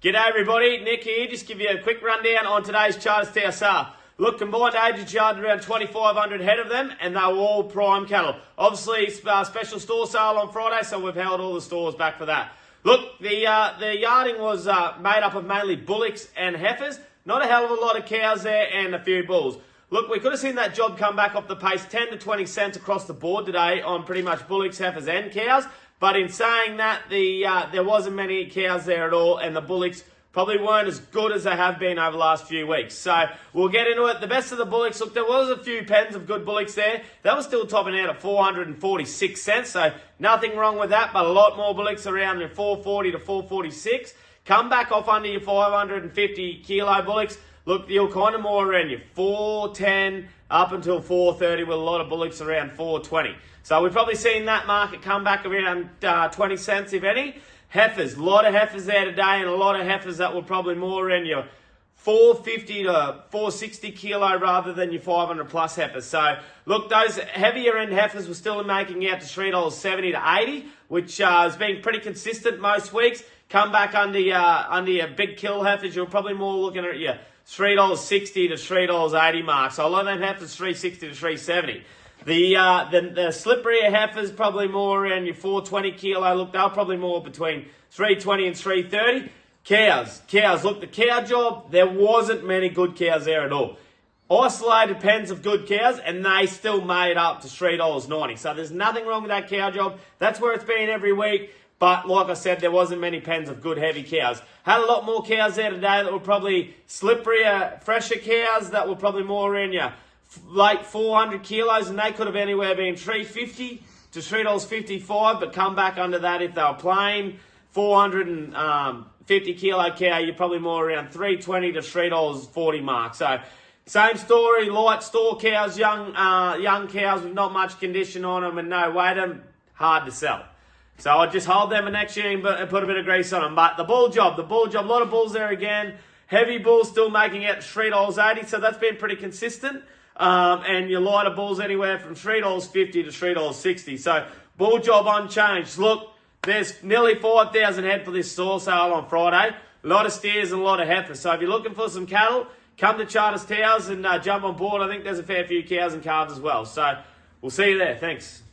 G'day everybody, Nick here. Just give you a quick rundown on today's Charters TSR. Look, combined age yard around 2,500 head of them, and they were all prime cattle. Obviously, special store sale on Friday, so we've held all the stores back for that. Look, the yarding was made up of mainly bullocks and heifers. Not a hell of a lot of cows there and a few bulls. Look, we could have seen that job come back off the pace 10 to 20 cents across the board today on pretty much bullocks, heifers and cows. But in saying that, there wasn't many cows there at all, and the bullocks probably weren't as good as they have been over the last few weeks. So we'll get into it. The best of the bullocks, look, there was a few pens of good bullocks there. They were still topping out at 446 cents, so nothing wrong with that, but a lot more bullocks around in 440 to 446. Come back off under your 550 kilo bullocks. Look, you're kind of more around your 410 up until 430 with a lot of bullocks around 420. So we've probably seen that market come back around 20 cents, if any. Heifers, a lot of heifers there today, and a lot of heifers that were probably more around your 450 to 460 kilo rather than your 500 plus heifers. So look, those heavier end heifers were still making out to $3.70 to 80, which has been pretty consistent most weeks. Come back under your big kill heifers, you're probably more looking at your $3.60 to $3.80 mark. So a lot of them heifers $3.60 to $3.70. The slipperier heifers probably more around your 420 kilo. Look, they're probably more between 320 and 330. Cows. Look, the cow job, there wasn't many good cows there at all. Isolated pens of good cows, and they still made up to $3.90. So there's nothing wrong with that cow job. That's where it's been every week. But like I said, there wasn't many pens of good heavy cows. Had a lot more cows there today that were probably slipperier, fresher cows that were probably more around your late 400 kilos, and they could have anywhere been $3.50 to $3.55, but come back under that if they were plain 450 kilo cow, you're probably more around $3.20 to $3.40 mark. So same story, light store cows, young cows with not much condition on them and no weight them, hard to sell. So I'd just hold them for next year and put a bit of grease on them. But the bull job, a lot of bulls there again. Heavy bulls still making out $3.80, so that's been pretty consistent. And your lighter bulls anywhere from $3.50 to $3.60. So bull job unchanged. Look, there's nearly 5,000 head for this store sale on Friday. A lot of steers and a lot of heifers. So if you're looking for some cattle, come to Charters Towers and jump on board. I think there's a fair few cows and calves as well. So we'll see you there. Thanks.